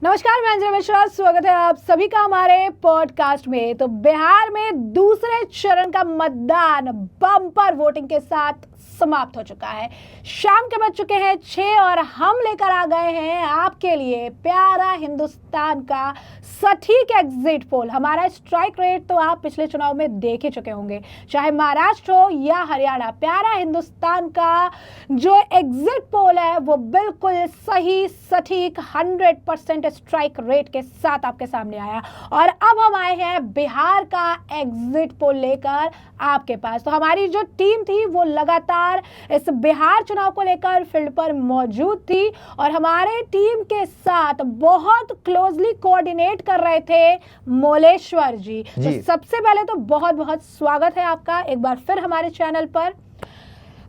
नमस्कार, मैं अंजना मिश्रा। स्वागत है आप सभी का हमारे पॉडकास्ट में। तो बिहार में दूसरे चरण का मतदान बम्पर वोटिंग के साथ समाप्त हो चुका है। शाम के बज चुके हैं 6 और हम लेकर आ गए हैं आपके लिए प्यारा हिंदुस्तान का सटीक एग्जिट पोल। हमारा स्ट्राइक रेट तो आप पिछले चुनाव में देख ही चुके होंगे, चाहे महाराष्ट्र हो या हरियाणा। प्यारा हिंदुस्तान का जो एग्जिट पोल है वो बिल्कुल सही सटीक 100% स्ट्राइक रेट के साथ आपके सामने आया। और अब हम आए हैं बिहार का एग्जिट पोल लेकर आपके पास। तो हमारी जो टीम थी वो लगातार इस बिहार चुनाव को लेकर फील्ड पर मौजूद थी और हमारे टीम के साथ बहुत क्लोजली कोऑर्डिनेट कर रहे थे मोलेश्वर जी। तो सबसे पहले तो बहुत बहुत स्वागत है आपका एक बार फिर हमारे चैनल पर।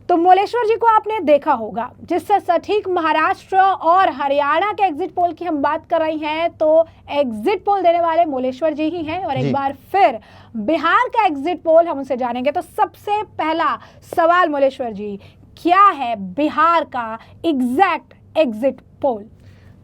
तो मोलेश्वर जी को आपने देखा होगा, जिससे सटीक महाराष्ट्र और हरियाणा के एग्जिट पोल की हम बात कर रही हैं, तो एग्जिट पोल देने वाले मोलेश्वर जी ही हैं। और एक बार फिर बिहार का एग्जिट पोल हम उनसे जानेंगे। तो सबसे पहला सवाल मोलेश्वर जी, क्या है बिहार का एग्जैक्ट एग्जिट पोल?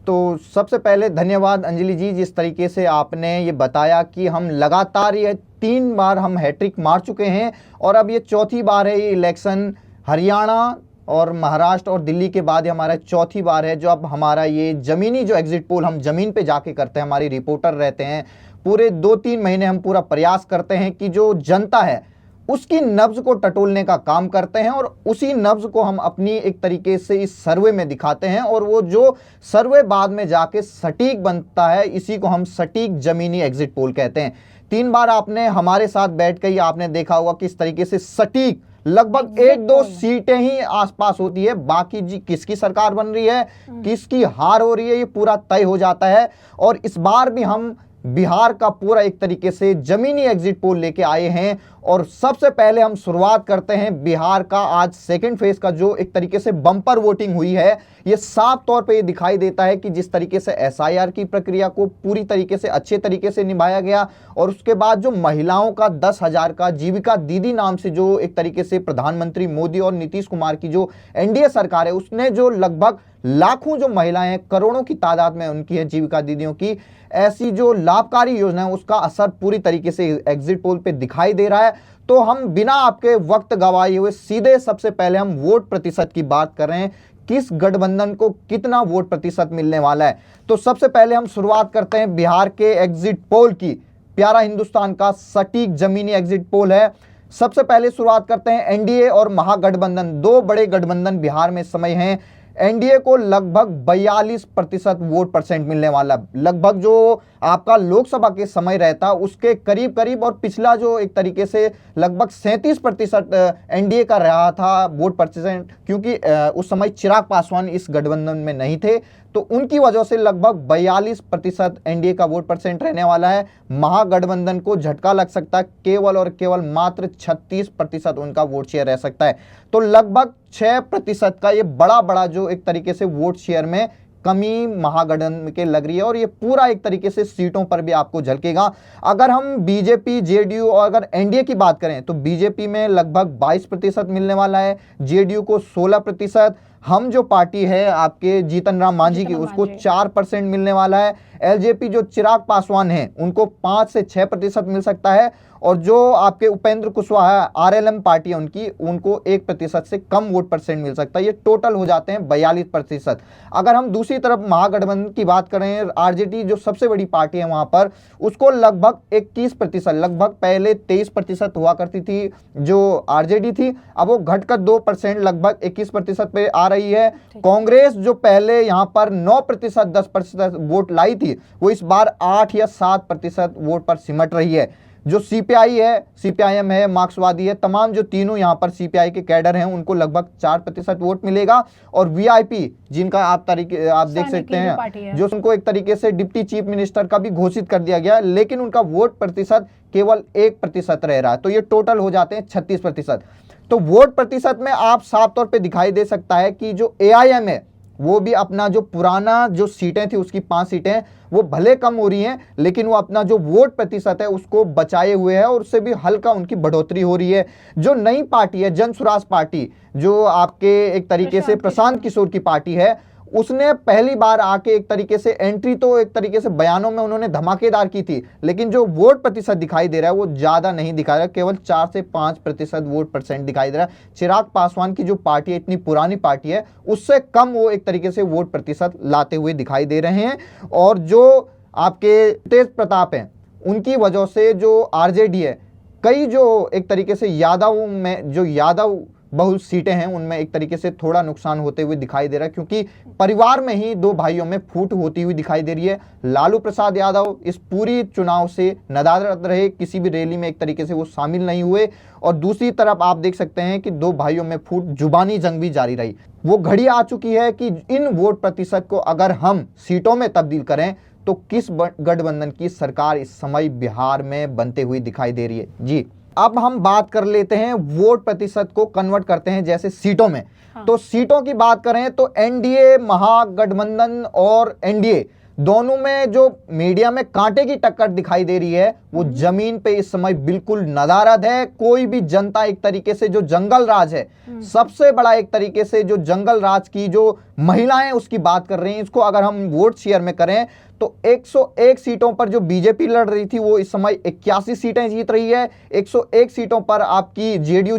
तो सबसे पहले धन्यवाद अंजलि जी, जिस तरीके से आपने ये बताया कि हम लगातार ये 3 बार हम हैट्रिक मार चुके हैं और अब ये चौथी बार है ये इलेक्शन। हरियाणा और महाराष्ट्र और दिल्ली के बाद हमारा चौथी बार है जो अब हमारा ये ज़मीनी जो एग्जिट पोल हम ज़मीन पे जाके करते हैं। हमारी रिपोर्टर रहते हैं, पूरे 2-3 महीने हम पूरा प्रयास करते हैं कि जो जनता है उसकी नब्ज को टटोलने का काम करते हैं और उसी नब्ज को हम अपनी एक तरीके से इस सर्वे में दिखाते हैं और वो जो सर्वे बाद में जाके सटीक बनता है, इसी को हम सटीक ज़मीनी एग्जिट पोल कहते हैं। 3 बार आपने हमारे साथ बैठ के ही आपने देखा होगा किस तरीके से सटीक लगभग 1-2 सीटें ही आसपास होती है, बाकी जी किसकी सरकार बन रही है, किसकी हार हो रही है, ये पूरा तय हो जाता है। और इस बार भी हम बिहार का पूरा एक तरीके से जमीनी एग्जिट पोल लेके आए हैं और सबसे पहले हम शुरुआत करते हैं बिहार का। आज सेकंड फेज का जो एक तरीके से बम्पर वोटिंग हुई है, ये साफ तौर पे ये दिखाई देता है कि जिस तरीके से एसआईआर की प्रक्रिया को पूरी तरीके से अच्छे तरीके से निभाया गया और उसके बाद जो महिलाओं का 10,000 का जीविका दीदी नाम से जो एक तरीके से प्रधानमंत्री मोदी और नीतीश कुमार की जो एनडीए सरकार है उसने जो लगभग लाखों जो महिलाएं, करोड़ों की तादाद में उनकी है जीविका दीदियों की, ऐसी जो लाभकारी योजना है उसका असर पूरी तरीके से एग्जिट पोल पे दिखाई दे रहा है। तो हम बिना आपके वक्त गवाए हुए सीधे सबसे पहले हम वोट प्रतिशत की बात कर रहे हैं, किस गठबंधन को कितना वोट प्रतिशत मिलने वाला है। तो सबसे पहले हम शुरुआत करते हैं बिहार के एग्जिट पोल की। प्यारा हिंदुस्तान का सटीक जमीनी एग्जिट पोल है। सबसे पहले शुरुआत करते हैं एनडीए और महागठबंधन, 2 बड़े गठबंधन बिहार में समय हैं। एनडीए को लगभग 42% वोट परसेंट मिलने वाला, लगभग जो आपका लोकसभा के समय रहता उसके करीब करीब, और पिछला जो एक तरीके से लगभग 37% एनडीए का रहा था वोट परसेंट, क्योंकि उस समय चिराग पासवान इस गठबंधन में नहीं थे, तो उनकी वजह से लगभग 42% एनडीए का वोट परसेंट रहने वाला है। महागठबंधन को झटका लग सकता है, केवल और केवल मात्र 36% उनका वोट शेयर रह सकता है। तो लगभग 6% का ये बड़ा जो एक तरीके से वोट शेयर में कमी महागठबंधन के लग रही है और ये पूरा एक तरीके से सीटों पर भी आपको झलकेगा। अगर हम बीजेपी, जेडीयू और अगर एनडीए की बात करें तो बीजेपी में लगभग 22% मिलने वाला है, जेडीयू को 16%, हम जो पार्टी है आपके जीतन राम मांझी की उसको 4% मिलने वाला है, एलजेपी जो चिराग पासवान है उनको 5 से 6% मिल सकता है, और जो आपके उपेंद्र कुशवाहा आरएलएम पार्टी है उनकी, उनको 1% से कम वोट परसेंट मिल सकता है। ये टोटल हो जाते हैं 42%। अगर हम दूसरी तरफ महागठबंधन की बात करें, आरजेडी जो सबसे बड़ी पार्टी है वहां पर, उसको लगभग 21%, लगभग पहले 23% हुआ करती थी जो आरजेडी थी, अब वो घटकर 2% लगभग 21% पे आ रही है। कांग्रेस जो पहले यहां पर 9%, 10% वोट लाई थी, वो इस बार 8 या 7% वोट पर सिमट रही है। जो सीपीआई है, सीपीआईएम है, मार्क्सवादी है, तमाम जो तीनों यहां पर सीपीआई के कैडर हैं उनको लगभग 4% वोट मिलेगा। और वीआईपी जिनका आप देख सकते हैं, जो उनको एक तरीके से डिप्टी चीफ मिनिस्टर का भी घोषित कर दिया गया, लेकिन उनका वोट प्रतिशत केवल 1% रह रहा है, तो ये टोटल हो जाते हैं 36%। तो वोट प्रतिशत में आप साफ तौर पे दिखाई दे सकता है कि जो एआईएम है वो भी अपना जो पुराना जो सीटें थी उसकी 5 सीटें वो भले कम हो रही हैं, लेकिन वो अपना जो वोट प्रतिशत है उसको बचाए हुए है और उससे भी हल्का उनकी बढ़ोतरी हो रही है। जो नई पार्टी है जन स्वराज पार्टी, जो आपके एक तरीके से प्रशांत किशोर की पार्टी है, उसने पहली बार आके एक तरीके से एंट्री, तो एक तरीके से बयानों में उन्होंने धमाकेदार की थी, लेकिन जो वोट प्रतिशत दिखाई दे रहा है वो ज्यादा नहीं दिखा रहा है, केवल 4 से 5% वोट परसेंट दिखाई दे रहा है। चिराग पासवान की जो पार्टी है, इतनी पुरानी पार्टी है, उससे कम वो एक तरीके से वोट प्रतिशत लाते हुए दिखाई दे रहे हैं। और जो आपके तेज प्रताप हैं, उनकी वजह से जो आरजेडी है, कई जो एक तरीके से यादव में जो यादव बहुत सीटें हैं उनमें एक तरीके से थोड़ा नुकसान होते हुए दिखाई दे रहा है, क्योंकि परिवार में ही दो भाइयों में फूट होती हुई दिखाई दे रही है। लालू प्रसाद यादव इस पूरी चुनाव से नदारद रहे, किसी भी रैली में एक तरीके से वो शामिल नहीं हुए, और दूसरी तरफ आप देख सकते हैं कि दो भाइयों में फूट, जुबानी जंग भी जारी रही। वो घड़ी आ चुकी है कि इन वोट प्रतिशत को अगर हम सीटों में तब्दील करें तो किस गठबंधन की सरकार इस समय बिहार में बनते हुई दिखाई दे रही है। जी, अब हम बात कर लेते हैं वोट प्रतिशत को कन्वर्ट करते हैं जैसे सीटों में। हाँ। तो सीटों की बात करें तो एनडीए, महागठबंधन और एनडीए दोनों में जो मीडिया में कांटे की टक्कर दिखाई दे रही है, वो जमीन पे इस समय बिल्कुल नदारद है। कोई भी जनता एक तरीके से जो जंगल राज है, सबसे बड़ा एक तरीके से जो जंगल राज की जो महिलाएं उसकी बात कर रही हैं, इसको अगर हम वोट शेयर में करें तो 101 सीटों पर जो बीजेपी लड़ रही थी वो इस समय 81 सीटें जीत रही है। 101 सीटों पर आपकी जेडीयू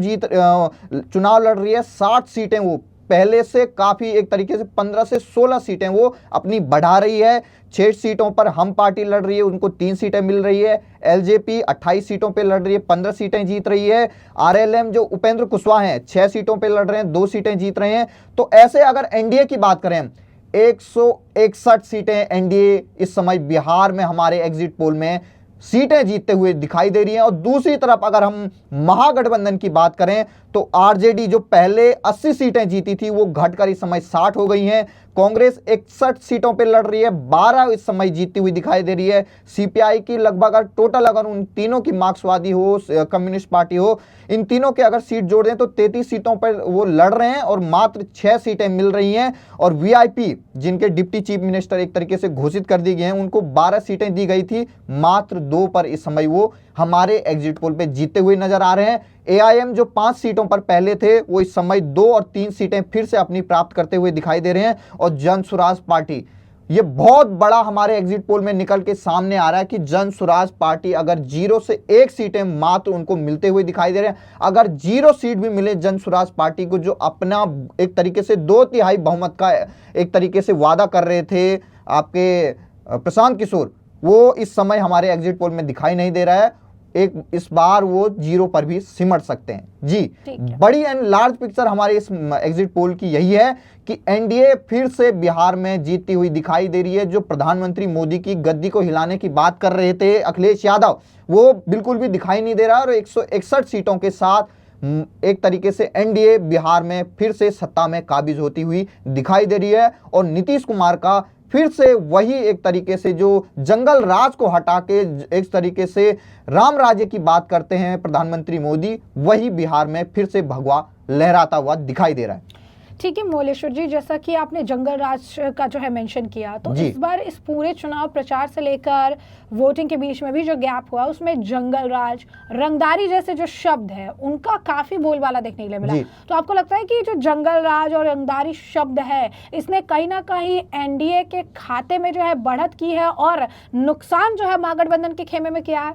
चुनाव लड़ रही है। 60 सीटें वो पहले से काफी एक तरीके से 15 से 16 सीटें वो अपनी बढ़ा रही है। 6 सीटों पर हम पार्टी लड़ रही है, उनको 3 सीटें मिल रही है। एलजेपी 28 सीटों पे लड़ रही है, 15 सीटें जीत रही है। आरएलएम जो उपेंद्र कुशवाहा हैं 6 सीटों पे लड़ रहे हैं, 2 सीटें जीत रहे हैं। तो ऐसे अगर एनडीए की बात करें, 161 सीटें एनडीए इस समय बिहार में हमारे एग्जिट पोल में सीटें जीतते हुए दिखाई दे रही हैं। और दूसरी तरफ अगर हम महागठबंधन की बात करें तो आरजेडी जो पहले 80 सीटें जीती थी वो घटकर इस समय 60 हो गई हैं। कांग्रेस 61 सीटों पे लड़ रही है, 12 इस समय जीतती हुई दिखाई दे रही है। सीपीआई की लगभग अगर टोटल अगर उन तीनों की, मार्क्सवादी हो, कम्युनिस्ट पार्टी हो, इन तीनों के अगर सीट जोड़ दें तो 33 सीटों पर वो लड़ रहे हैं और मात्र 6 सीटें मिल रही हैं। और वीआईपी जिनके डिप्टी चीफ मिनिस्टर एक तरीके से घोषित कर दी गई हैं, उनको 12 सीटें दी गई थी, मात्र 2 पर इस समय वो हमारे एग्जिट पोल पे जीते हुए नजर आ रहे हैं। एआईएम जो 5 सीटों पर पहले थे वो इस समय 2 और 3 सीटें फिर से अपनी प्राप्त करते हुए दिखाई दे रहे हैं। और जन स्वराज पार्टी, ये बहुत बड़ा हमारे एग्जिट पोल में निकल के सामने आ रहा है कि जन स्वराज पार्टी अगर 0 से 1 सीटें मात्र उनको मिलते हुए दिखाई दे रहे हैं। अगर 0 सीट भी मिले जन स्वराज पार्टी को, जो अपना एक तरीके से 2/3 बहुमत का एक तरीके से वादा कर रहे थे आपके प्रशांत किशोर, वो इस समय हमारे एग्जिट पोल में दिखाई नहीं दे रहा है। एक इस बार वो 0 पर भी सिमट सकते हैं। जी, बड़ी एंड लार्ज पिक्चर हमारे इस एग्जिट पोल की यही है कि एनडीए फिर से बिहार में जीतती हुई दिखाई दे रही है। जो प्रधानमंत्री मोदी की गद्दी को हिलाने की बात कर रहे थे अखिलेश यादव, वो बिल्कुल भी दिखाई नहीं दे रहा। और 161 सीटों के साथ एक तरीके से एनडीए बिहार में फिर से सत्ता में काबिज होती हुई दिखाई दे रही है। और नीतीश कुमार का फिर से वही एक तरीके से जो जंगल राज को हटा के एक तरीके से राम राज्य की बात करते हैं प्रधानमंत्री मोदी, वही बिहार में फिर से भगवा लहराता हुआ दिखाई दे रहा है। ठीक है मोलेश्वर जी, जैसा कि आपने जंगल राज का जो है मेंशन किया, तो इस बार इस पूरे चुनाव प्रचार से लेकर वोटिंग के बीच में भी जो गैप हुआ उसमें जंगल राज, रंगदारी जैसे जो शब्द है उनका काफी बोलबाला देखने के लिए मिला। तो आपको लगता है कि जो जंगल राज और रंगदारी शब्द है इसने कहीं ना कहीं एनडीए के खाते में जो है बढ़त की है और नुकसान जो है महागठबंधन के खेमे में किया है?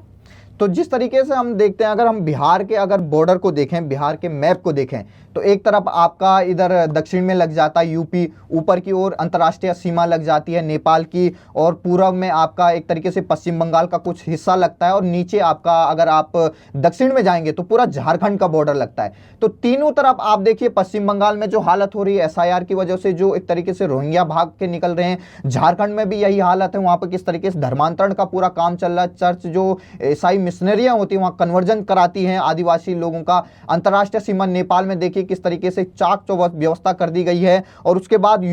तो जिस तरीके से हम देखते हैं, अगर हम बिहार के अगर बॉर्डर को देखें, बिहार के मैप को देखें, तो एक तरफ आपका इधर दक्षिण में लग जाता है यूपी, ऊपर की ओर अंतर्राष्ट्रीय सीमा लग जाती है नेपाल की, और पूर्व में आपका एक तरीके से पश्चिम बंगाल का कुछ हिस्सा लगता है, और नीचे आपका अगर आप दक्षिण में जाएंगे तो पूरा झारखंड का बॉर्डर लगता है। तो तीनों तरफ आप देखिए, पश्चिम बंगाल में जो हालत हो रही है एसआईआर की वजह से, जो एक तरीके से रोहिंग्या भाग के निकल रहे हैं, झारखंड में भी यही हालत है। वहां पर किस तरीके से धर्मांतरण का पूरा काम चल रहा है, चर्च जो ईसाई मिशनरियां होती है वहां कन्वर्जन कराती हैं आदिवासी लोगों का। अंतर्राष्ट्रीय सीमा नेपाल में देखिए किस तरीके से चाक चौबंद व्यवस्था कर दी गई है। और उसके बाद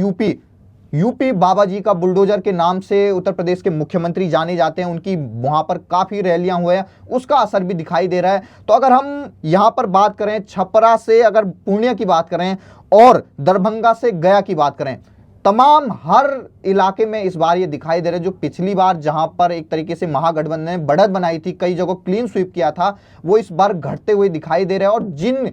यूपी बाबा जी का बुलडोजर के नाम से उत्तर प्रदेश के मुख्यमंत्री जाने जाते हैं, उनकी वहां पर काफी रैलियां हुए हैं, उसका असर भी दिखाई दे रहा है। तो अगर हम यहां पर बात करें, छपरा से अगर पूर्णिया की बात करें और दरभंगा से गया की बात करें, तमाम हर इलाके में इस बार ये दिखाई दे रहा है, जो पिछली बार जहां पर एक तरीके से महागठबंधन ने बढ़त बनाई थी, कई जगह क्लीन स्वीप किया था, वो इस बार घटते हुए दिखाई दे रहे हैं। और जिन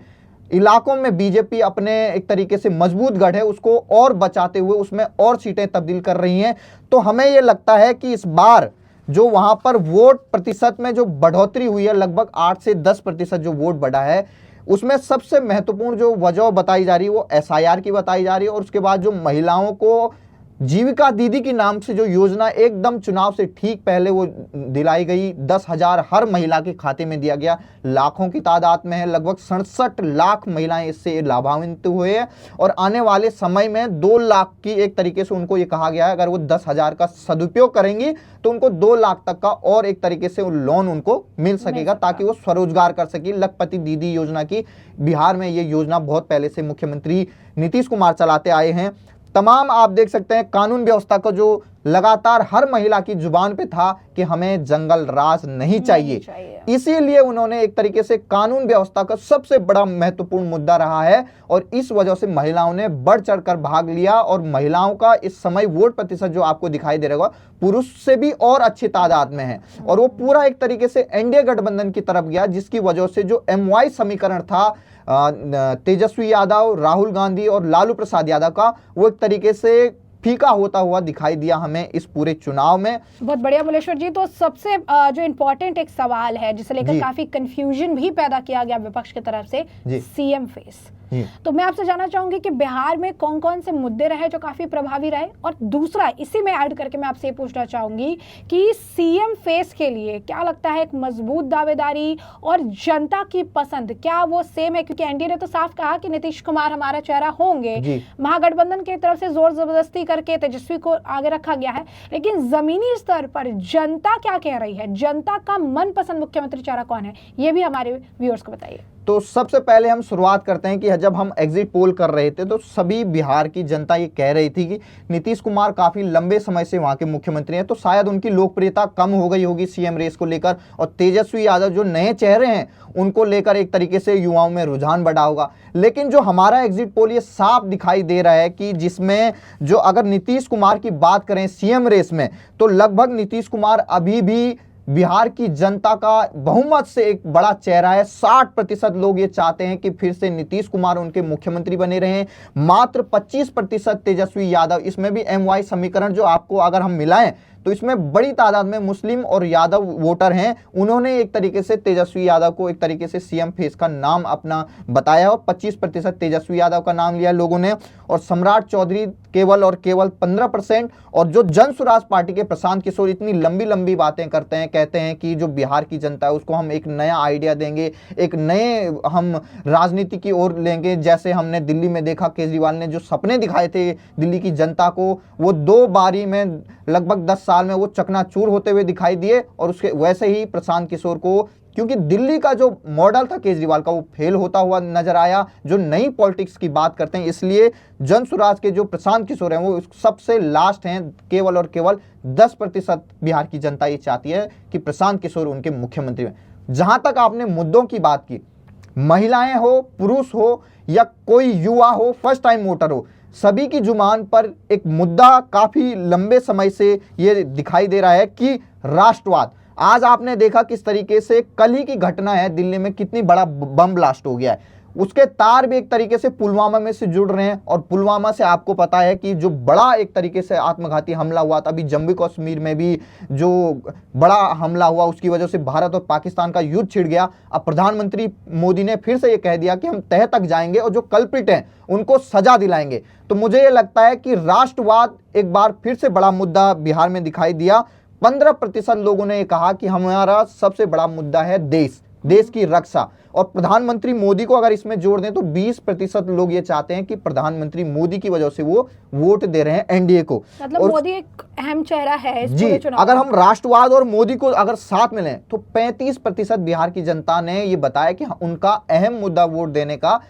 इलाकों में बीजेपी अपने एक तरीके से मजबूत गढ़ है उसको और बचाते हुए उसमें और सीटें तब्दील कर रही हैं। तो हमें ये लगता है कि इस बार जो वहां पर वोट प्रतिशत में जो बढ़ोतरी हुई है, लगभग 8 से 10% जो वोट बढ़ा है, उसमें सबसे महत्वपूर्ण जो वजह बताई जा रही है वो एसआईआर की बताई जा रही है। और उसके बाद जो महिलाओं को जीविका दीदी के नाम से जो योजना एकदम चुनाव से ठीक पहले वो दिलाई गई, 10,000 हर महिला के खाते में दिया गया, लाखों की तादाद में है, लगभग 67 लाख महिलाएं इससे लाभान्वित हुए हैं। और आने वाले समय में 2 लाख की एक तरीके से उनको ये कहा गया है, अगर वो 10,000 का सदुपयोग करेंगी तो उनको 2 लाख तक का और एक तरीके से लोन उनको मिल सकेगा ताकि वो स्वरोजगार कर सके। लखपति दीदी योजना की बिहार में ये योजना बहुत पहले से मुख्यमंत्री नीतीश कुमार चलाते आए हैं। तमाम आप देख सकते हैं कानून व्यवस्था को जो लगातार हर महिला की जुबान पे था कि हमें जंगल राज नहीं चाहिए, इसीलिए उन्होंने एक तरीके से कानून व्यवस्था का सबसे बड़ा महत्वपूर्ण मुद्दा रहा है। और इस वजह से महिलाओं ने बढ़ चढ़कर भाग लिया और महिलाओं का इस समय वोट प्रतिशत जो आपको दिखाई दे रहा होगा पुरुष से भी और अच्छी तादाद में है। और वो पूरा एक तरीके से एनडीए गठबंधन की तरफ गया, जिसकी वजह से जो MY समीकरण था तेजस्वी यादव, राहुल गांधी और लालू प्रसाद यादव का, वो एक तरीके से फीका होता हुआ दिखाई दिया हमें इस पूरे चुनाव में। बहुत बढ़िया मुलेश्वर जी। तो सबसे जो इम्पोर्टेंट एक सवाल है जिसे लेकर काफी कंफ्यूजन भी पैदा किया गया विपक्ष की तरफ से, सीएम फेस। तो मैं आपसे जानना चाहूंगी कि बिहार में कौन कौन से मुद्दे रहे जो काफी प्रभावी रहे, और दूसरा इसी में ऐड करके मैं आपसे ये पूछना चाहूंगी कि सीएम फेस के लिए क्या लगता है एक मजबूत दावेदारी और जनता की पसंद क्या वो सेम है? क्योंकि एनडीए ने तो साफ कहा कि नीतीश कुमार हमारा चेहरा होंगे, महागठबंधन की तरफ से जोर जबरदस्ती करके तेजस्वी को आगे रखा गया है, लेकिन जमीनी स्तर पर जनता क्या कह रही है, जनता का मनपसंद मुख्यमंत्री चेहरा कौन है, ये भी हमारे व्यूअर्स को बताइए। तो सबसे पहले हम शुरुआत करते हैं कि जब हम एग्जिट पोल कर रहे थे तो सभी बिहार की जनता ये कह रही थी कि नीतीश कुमार काफी लंबे समय से वहां के मुख्यमंत्री हैं, तो शायद उनकी लोकप्रियता कम हो गई होगी सीएम रेस को लेकर, और तेजस्वी यादव जो नए चेहरे हैं उनको लेकर एक तरीके से युवाओं में रुझान बढ़ा होगा। लेकिन जो हमारा एग्जिट पोल ये साफ दिखाई दे रहा है कि जिसमें जो अगर नीतीश कुमार की बात करें सीएम रेस में, तो लगभग नीतीश कुमार अभी भी बिहार की जनता का बहुमत से एक बड़ा चेहरा है। 60% लोग ये चाहते हैं कि फिर से नीतीश कुमार उनके मुख्यमंत्री बने रहें, मात्र 25% तेजस्वी यादव। इसमें भी MY समीकरण जो आपको अगर हम मिलाएं तो इसमें बड़ी तादाद में मुस्लिम और यादव वोटर हैं, उन्होंने एक तरीके से तेजस्वी यादव को एक तरीके से सीएम फेस का नाम अपना बताया और 25% तेजस्वी यादव का नाम लिया लोगों ने, और सम्राट चौधरी केवल और केवल 15%। और जो जन स्वराज पार्टी के प्रशांत किशोर इतनी लंबी लंबी बातें करते हैं, कहते हैं कि जो बिहार की जनता है उसको हम एक नया आइडिया देंगे, एक नए हम राजनीति की ओर लेंगे, जैसे हमने दिल्ली में देखा केजरीवाल ने जो सपने दिखाए थे दिल्ली की जनता को, वो 2 बारी में लगभग 10 साल में वो चकनाचूर होते हुए दिखाई दिए। और उसके वैसे ही प्रशांत किशोर को, क्योंकि दिल्ली का जो मॉडल था केजरीवाल का वो फेल होता हुआ नजर आया, जो नई पॉलिटिक्स की बात करते हैं, इसलिए जन स्वराज के जो प्रशांत किशोर हैं वो सबसे लास्ट हैं। केवल और केवल 10% बिहार की जनता ये चाहती है कि प्रशांत किशोर उनके मुख्यमंत्री हैं। जहां तक आपने मुद्दों की बात की, महिलाएं हो, पुरुष हो या कोई युवा हो, फर्स्ट टाइम वोटर हो, सभी की जुबान पर एक मुद्दा काफी लंबे समय से ये दिखाई दे रहा है कि राष्ट्रवाद। आज आपने देखा किस तरीके से कल ही की घटना है, दिल्ली में कितनी बड़ा बम ब्लास्ट हो गया है, उसके तार भी एक तरीके से पुलवामा में से जुड़ रहे हैं। और पुलवामा से आपको पता है कि जो बड़ा एक तरीके से आत्मघाती हमला हुआ था, अभी जम्मू कश्मीर में भी जो बड़ा हमला हुआ उसकी वजह से भारत और पाकिस्तान का युद्ध छिड़ गया। अब प्रधानमंत्री मोदी ने फिर से ये कह दिया कि हम तह तक जाएंगे और जो कल्प्रिट हैं उनको सजा दिलाएंगे। तो मुझे ये लगता है कि राष्ट्रवाद एक बार फिर से बड़ा मुद्दा बिहार में दिखाई दिया। 15% लोगों ने कहा कि हमारा सबसे बड़ा मुद्दा है देश की रक्षा। और प्रधानमंत्री मोदी को अगर इसमें जोड़ दें तो 20% लोग ये चाहते हैं कि प्रधानमंत्री मोदी की वजह से वो वोट दे रहे हैं एनडीए को। मतलब मोदी एक अहम चेहरा है इस पूरे चुनाव। अगर हम राष्ट्रवाद और मोदी को अगर साथ में लें तो 35% बिहार की जनता ने ये बताया कि उनका अहम मुद्दा वोट देने का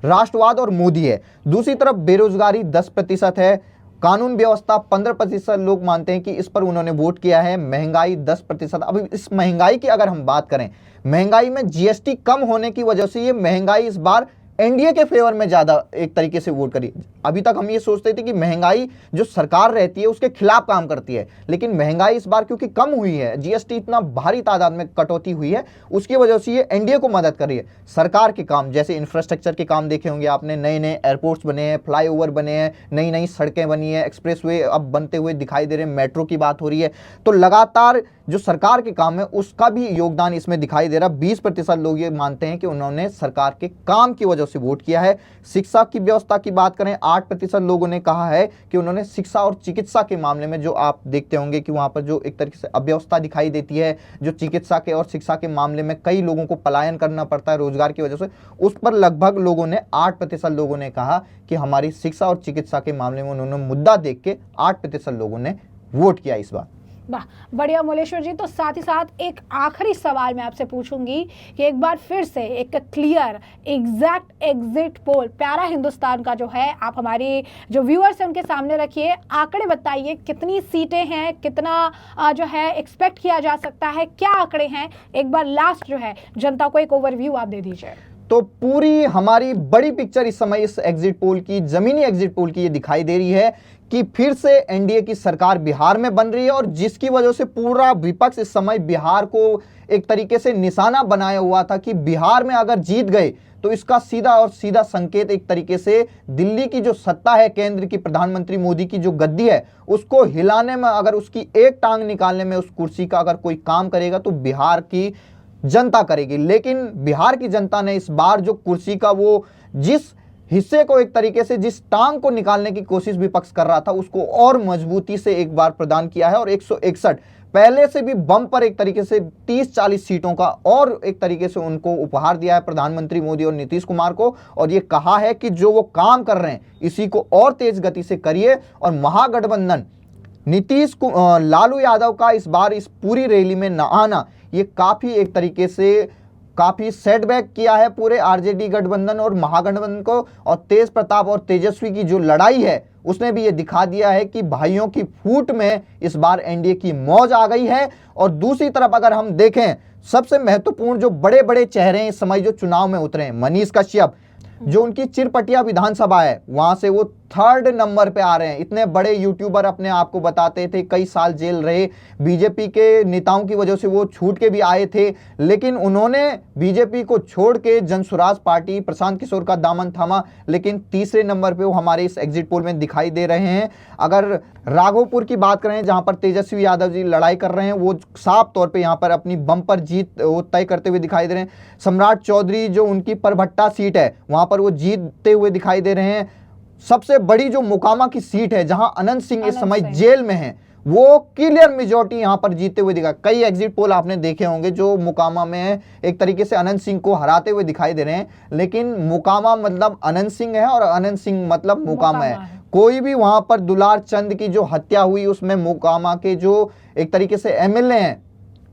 राष्ट्रवाद और मोदी है। दूसरी तरफ बेरोजगारी 10% है, कानून व्यवस्था 15% लोग मानते हैं कि इस पर उन्होंने वोट किया है, महंगाई 10%। अब इस महंगाई की अगर हम बात करें, महंगाई में जीएसटी कम होने की वजह से ये महंगाई इस बार एनडीए के फेवर में ज्यादा एक तरीके से वोट करी। अभी तक हम ये सोचते थे कि महंगाई जो सरकार रहती है उसके खिलाफ काम करती है, लेकिन महंगाई इस बार क्योंकि कम हुई है, जीएसटी इतना भारी तादाद में कटौती हुई है, उसकी वजह से ये एनडीए को मदद कर रही है। सरकार के काम जैसे इंफ्रास्ट्रक्चर के काम देखे होंगे आपने, नए नए एयरपोर्ट्स बने हैं, फ्लाईओवर बने हैं, नई नई सड़कें बनी है, एक्सप्रेसवे अब बनते हुए दिखाई दे रहे हैं, मेट्रो की बात हो रही है। तो लगातार जो सरकार के काम है उसका भी योगदान इसमें दिखाई दे रहा। 20% लोग ये मानते हैं कि उन्होंने सरकार के काम की वजह से वोट किया है। शिक्षा की व्यवस्था की बात करें, 8% लोगों ने कहा है कि उन्होंने शिक्षा और चिकित्सा के मामले में, जो आप देखते होंगे कि वहां पर जो एक तरीके से अव्यवस्था दिखाई देती है, जो चिकित्सा के और शिक्षा के मामले में कई लोगों को पलायन करना पड़ता है रोजगार की वजह से, उस पर लगभग लोगों ने 8% लोगों ने कहा कि हमारी शिक्षा और चिकित्सा के मामले में उन्होंने मुद्दा देख के 8% लोगों ने वोट किया इस बार। वाह, बढ़िया मोलेश्वर जी। तो साथ ही साथ एक आखिरी सवाल मैं आपसे पूछूंगी कि एक बार फिर से एक क्लियर एग्जैक्ट एग्जिट पोल प्यारा हिंदुस्तान का जो है आप हमारे जो व्यूअर्स हैं उनके सामने रखिए, आंकड़े बताइए कितनी सीटें हैं, कितना जो है एक्सपेक्ट किया जा सकता है, क्या आंकड़े हैं, एक बार लास्ट जो है जनता को एक ओवरव्यू आप दे दीजिए। तो पूरी हमारी बड़ी पिक्चर इस समय इस एग्जिट पोल की, जमीनी एग्जिट पोल की, ये दिखाई दे रही है कि फिर से एनडीए की सरकार बिहार में बन रही है, और जिसकी वजह से पूरा विपक्ष इस समय बिहार को एक तरीके से निशाना बनाया हुआ था कि बिहार में अगर जीत गए तो इसका सीधा और सीधा संकेत एक तरीके से दिल्ली की जो सत्ता है, केंद्र की प्रधानमंत्री मोदी की जो गद्दी है, उसको हिलाने में, अगर उसकी एक टांग निकालने में उस कुर्सी का अगर कोई काम करेगा तो बिहार की जनता करेगी। लेकिन बिहार की जनता ने इस बार जो कुर्सी का वो जिस हिस्से को एक तरीके से, जिस टांग को निकालने की कोशिश विपक्ष कर रहा था, उसको और मजबूती से एक बार प्रदान किया है, और 161 पहले से भी बम पर एक तरीके से 30-40 सीटों का और एक तरीके से उनको उपहार दिया है प्रधानमंत्री मोदी और नीतीश कुमार को, और ये कहा है कि जो वो काम कर रहे हैं इसी को और तेज गति से करिए। और महागठबंधन लालू यादव का इस बार इस पूरी रैली में न आना, ये काफी एक तरीके से काफी सेटबैक किया है पूरे आरजेडी गठबंधन और महागठबंधन को। और तेज प्रताप और तेजस्वी की जो लड़ाई है उसने भी ये दिखा दिया है कि भाइयों की फूट में इस बार एनडीए की मौज आ गई है। और दूसरी तरफ अगर हम देखें, सबसे महत्वपूर्ण जो बड़े बड़े चेहरे इस समय जो चुनाव में उतरे हैं, मनीष कश्यप जो उनकी चिरपटिया विधानसभा है वहां से वो 3rd नंबर पे आ रहे हैं। इतने बड़े यूट्यूबर अपने आप को बताते थे, कई साल जेल रहे, बीजेपी के नेताओं की वजह से वो छूट के भी आए थे, लेकिन उन्होंने बीजेपी को छोड़ के जनसुराज पार्टी प्रशांत किशोर का दामन थामा, लेकिन 3रे नंबर पे वो हमारे इस एग्जिट पोल में दिखाई दे रहे हैं। अगर राघोपुर की बात करें जहां पर तेजस्वी यादव जी लड़ाई कर रहे हैं, वो साफ तौर पे यहां पर अपनी बम्पर जीत वो तय करते हुए दिखाई दे रहे हैं। सम्राट चौधरी जो उनकी परभट्टा सीट है वहां पर वो जीतते हुए दिखाई दे रहे हैं। सबसे बड़ी जो मोकामा की सीट है जहां अनंत सिंह इस समय जेल में हैं, वो क्लियर मेजॉरिटी यहां पर जीतते हुए दिखा। कई एग्जिट पोल आपने देखे होंगे जो मोकामा में एक तरीके से अनंत सिंह को हराते हुए दिखाई दे रहे हैं, लेकिन मोकामा मतलब अनंत सिंह है और अनंत सिंह मतलब मोकामा है। कोई भी वहां पर दुलार चंद की जो हत्या हुई उसमें मोकामा के जो एक तरीके से एमएलए हैं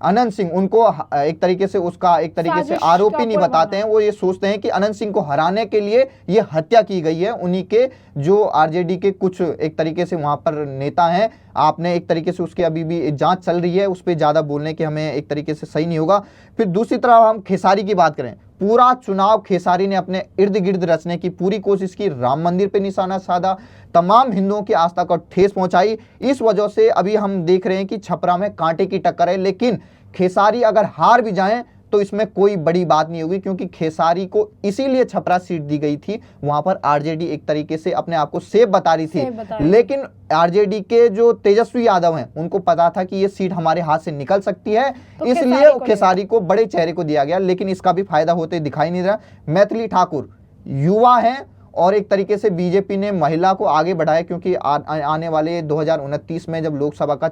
अनंत सिंह, उनको एक तरीके से उसका एक तरीके से आरोपी नहीं बताते हैं। वो ये सोचते हैं कि अनंत सिंह को हराने के लिए ये हत्या की गई है। उन्हीं के जो आरजेडी के कुछ एक तरीके से वहां पर नेता हैं, आपने एक तरीके से उसकी अभी भी जांच चल रही है, उस पर ज्यादा बोलने के हमें एक तरीके से सही नहीं होगा। फिर दूसरी तरफ हम खेसारी की बात करें, पूरा चुनाव खेसारी ने अपने इर्द गिर्द रचने की पूरी कोशिश की, राम मंदिर पे निशाना साधा, तमाम हिंदुओं की आस्था को ठेस पहुंचाई। इस वजह से अभी हम देख रहे हैं कि छपरा में कांटे की टक्कर है, लेकिन खेसारी अगर हार भी जाएं तो इसमें कोई बड़ी बात नहीं होगी, क्योंकि खेसारी को इसीलिए छपरा सीट दी गई थी, वहां पर आरजेडी एक तरीके से अपने आप को सेफ बता रही थी। लेकिन आरजेडी के जो तेजस्वी यादव हैं उनको पता था कि ये सीट हमारे हाथ से निकल सकती है, तो इसलिए खेसारी को बड़े चेहरे को दिया गया, लेकिन इसका भी फायदा होते दिखाई नहीं रहा। मैथिली ठाकुर युवा हैं और एक तरीके से बीजेपी ने महिला को आगे बढ़ाया, क्योंकि आने वाले 2029 में जब लोकसभा का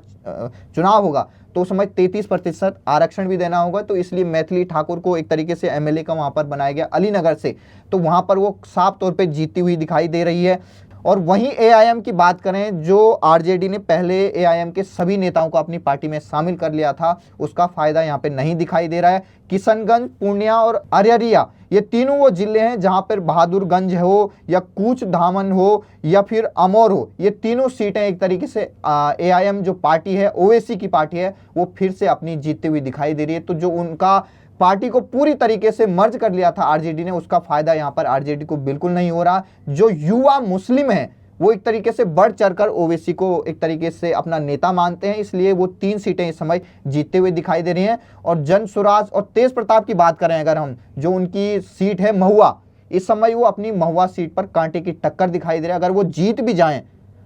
चुनाव होगा तो उस समय 33% आरक्षण भी देना होगा, तो इसलिए मैथिली ठाकुर को एक तरीके से एमएलए का वहां पर बनाया गया अलीनगर से, तो वहां पर वो साफ तौर पे जीती हुई दिखाई दे रही है। और वहीं एआईएम की बात करें, जो आरजेडी ने पहले एआईएम के सभी नेताओं को अपनी पार्टी में शामिल कर लिया था, उसका फायदा यहाँ पे नहीं दिखाई दे रहा है। किशनगंज, पूर्णिया और अररिया ये तीनों वो जिले हैं जहां पर बहादुरगंज हो या कूच धामन हो या फिर अमौर हो, ये तीनों सीटें एक तरीके से एआईएम जो पार्टी है, ओवैसी की पार्टी है, वो फिर से अपनी जीतती हुई दिखाई दे रही है। तो जो उनका पार्टी को पूरी तरीके से मर्ज कर लिया था आरजेडी ने, उसका फायदा यहाँ पर आरजेडी को बिल्कुल नहीं हो रहा। जो युवा मुस्लिम है वो एक तरीके से बढ़ चढ़कर ओवैसी को एक तरीके से अपना नेता मानते हैं, इसलिए वो 3 सीटें इस समय जीतते हुए दिखाई दे रही हैं। और जन स्वराज और तेज प्रताप की बात करें अगर हम, जो उनकी सीट है महुआ, इस समय वो अपनी महुआ सीट पर कांटे की टक्कर दिखाई दे रहा है। अगर वो जीत भी जाएं,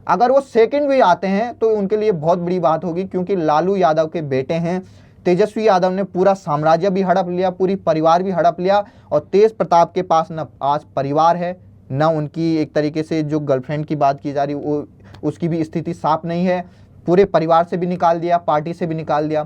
अगर वो सेकंड भी आते हैं तो उनके लिए बहुत बड़ी बात होगी, क्योंकि लालू यादव के बेटे हैं। तेजस्वी यादव ने पूरा साम्राज्य भी हड़प लिया, पूरी परिवार भी हड़प लिया, और तेज प्रताप के पास न आज परिवार है, न उनकी एक तरीके से जो गर्लफ्रेंड की बात की जा रही वो उसकी भी स्थिति साफ नहीं है। पूरे परिवार से भी निकाल दिया, पार्टी से भी निकाल दिया,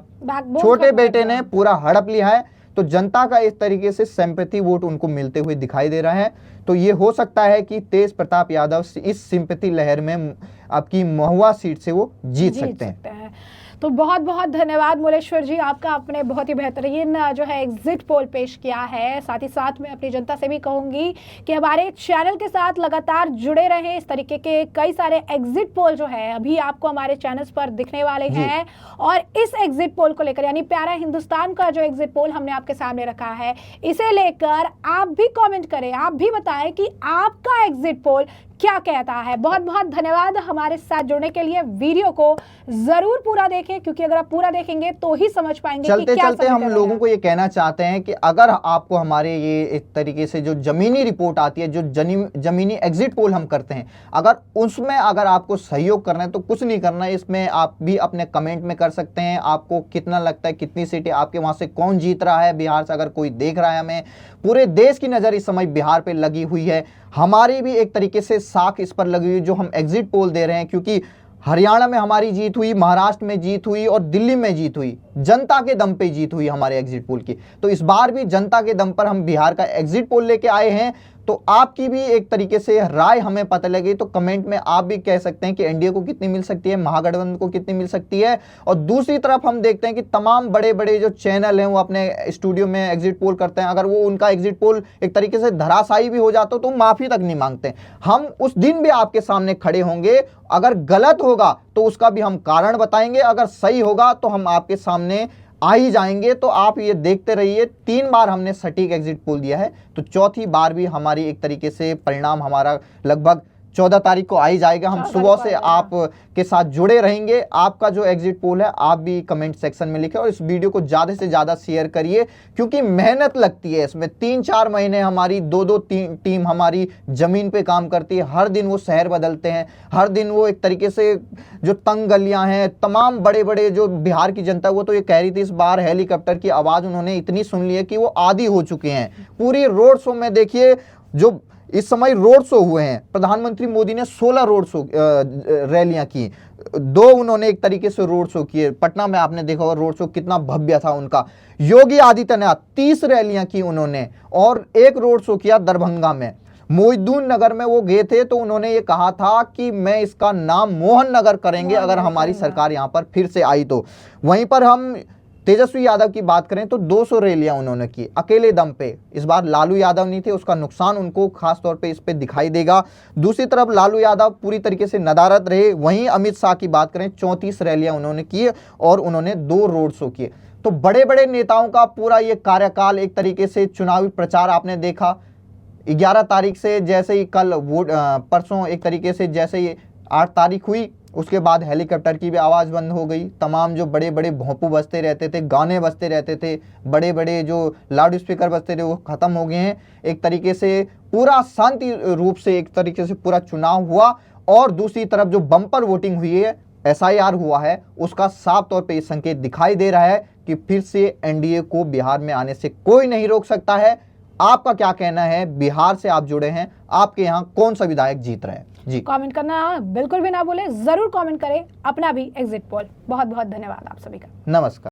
छोटे बेटे ने पूरा हड़प लिया है। तो जनता का इस तरीके से सिंपैथी वोट उनको मिलते हुए दिखाई दे रहा है। तो ये हो सकता है कि तेज प्रताप यादव इस सिंपैथी लहर में आपकी महुआ सीट से वो जीत सकते हैं। तो बहुत बहुत धन्यवाद मुलेश्वर जी, आपका आपने बहुत ही बेहतरीन जो है एग्जिट पोल पेश किया है। साथ ही साथ मैं अपनी जनता से भी कहूंगी कि हमारे चैनल के साथ लगातार जुड़े रहें। इस तरीके के कई सारे एग्जिट पोल जो है अभी आपको हमारे चैनल्स पर दिखने वाले हैं, और इस एग्जिट पोल को लेकर, यानी प्यारा हिंदुस्तान का जो एग्जिट पोल हमने आपके सामने रखा है, इसे लेकर आप भी कॉमेंट करें, आप भी बताएं कि आपका एग्जिट पोल क्या कहता है। बहुत बहुत धन्यवाद हमारे साथ जुड़ने के लिए। वीडियो को जरूर पूरा देखें, क्योंकि अगर आप पूरा देखेंगे तो ही समझ पाएंगे चलते कि क्या चलते हम लोगों को ये कहना चाहते हैं कि अगर आपको हमारे ये एक तरीके से जो जमीनी रिपोर्ट आती है, जो जमीनी एग्जिट पोल हम करते हैं, अगर उसमें अगर आपको सहयोग करना है तो कुछ नहीं करना है, इसमें आप भी अपने कमेंट में कर सकते हैं। आपको कितना लगता है, कितनी सीटें आपके वहां से कौन जीत रहा है, बिहार से अगर कोई देख रहा है हमें, पूरे देश की नजर इस समय बिहार पे लगी हुई है, हमारी भी एक तरीके से साख इस पर लगी हुई जो हम एग्जिट पोल दे रहे हैं, क्योंकि हरियाणा में हमारी जीत हुई, महाराष्ट्र में जीत हुई और दिल्ली में जीत हुई, जनता के दम पे जीत हुई हमारे एग्जिट पोल की। तो इस बार भी जनता के दम पर हम बिहार का एग्जिट पोल लेके आए हैं। तो आपकी भी एक तरीके से राय हमें पता लगी, तो कमेंट में आप भी कह सकते हैं कि एनडीए को कितनी मिल सकती है, महागठबंधन को कितनी मिल सकती है। और दूसरी तरफ हम देखते हैं कि तमाम बड़े बड़े जो चैनल हैं वो अपने स्टूडियो में एग्जिट पोल करते हैं, अगर वो उनका एग्जिट पोल एक तरीके से धराशायी भी हो जाता तो माफी तक नहीं मांगते। हम उस दिन भी आपके सामने खड़े होंगे, अगर गलत होगा तो उसका भी हम कारण बताएंगे, अगर सही होगा तो हम आपके सामने आ ही जाएंगे। तो आप ये देखते रहिए, 3 बार हमने सटीक एग्जिट पोल दिया है, तो चौथी बार भी हमारी एक तरीके से परिणाम हमारा लगभग 14 तारीख को आ ही जाएगा। हम सुबह से आप के साथ जुड़े रहेंगे। आपका जो एग्जिट पोल है आप भी कमेंट सेक्शन में लिखें, और इस वीडियो को ज़्यादा से ज़्यादा शेयर करिए, क्योंकि मेहनत लगती है इसमें। 3-4 महीने हमारी 2-2 टीम हमारी ज़मीन पे काम करती है, हर दिन वो शहर बदलते हैं, हर दिन वो एक तरीके से जो तंग गलियाँ हैं, तमाम बड़े बड़े जो बिहार की जनता, वो तो ये कह रही थी इस बार हेलीकॉप्टर की आवाज़ उन्होंने इतनी सुन ली है कि वो आदी हो चुके हैं। पूरी रोड शो में देखिए, जो इस समय रोड शो हुए हैं, प्रधानमंत्री मोदी ने 16 रोड शो रैलियां की, 2 उन्होंने एक तरीके से रोड शो किए। पटना में आपने देखा होगा रोड शो कितना भव्य था उनका। योगी आदित्यनाथ 30 रैलियां की उन्होंने, और 1 रोड शो किया दरभंगा में। मोहिउद्दीन नगर में वो गए थे तो उन्होंने ये कहा था कि मैं इसका नाम मोहन नगर करेंगे अगर हमारी सरकार यहाँ पर फिर से आई तो। वहीं पर हम तेजस्वी यादव की बात करें तो 200 रैलियां उन्होंने की अकेले दम पे। इस बार लालू यादव नहीं थे, उसका नुकसान उनको खास तौर पे इस पे दिखाई देगा। दूसरी तरफ लालू यादव पूरी तरीके से नदारद रहे। वहीं अमित शाह की बात करें, 34 रैलियां उन्होंने की और उन्होंने 2 रोड शो किए। तो बड़े बड़े नेताओं का पूरा ये कार्यकाल एक तरीके से चुनावी प्रचार आपने देखा। 11 तारीख से जैसे ही कल वोट, परसों एक तरीके से जैसे ही 8 तारीख हुई, उसके बाद हेलीकॉप्टर की भी आवाज़ बंद हो गई। तमाम जो बड़े बड़े भोंपू बजते रहते थे, गाने बजते रहते थे, बड़े बड़े जो लाउड स्पीकर बजते थे, वो ख़त्म हो गए हैं। एक तरीके से पूरा शांति रूप से एक तरीके से पूरा चुनाव हुआ। और दूसरी तरफ जो बम्पर वोटिंग हुई है, SIR हुआ है, उसका साफ तौर पे ये संकेत दिखाई दे रहा है कि फिर से एनडीए को बिहार में आने से कोई नहीं रोक सकता है। आपका क्या कहना है? बिहार से आप जुड़े हैं, आपके यहाँ कौन सा विधायक जीत रहे हैं? जी, कमेंट करना बिल्कुल भी ना भूलें, जरूर कमेंट करें अपना भी एग्जिट पोल। बहुत बहुत धन्यवाद आप सभी का। नमस्कार।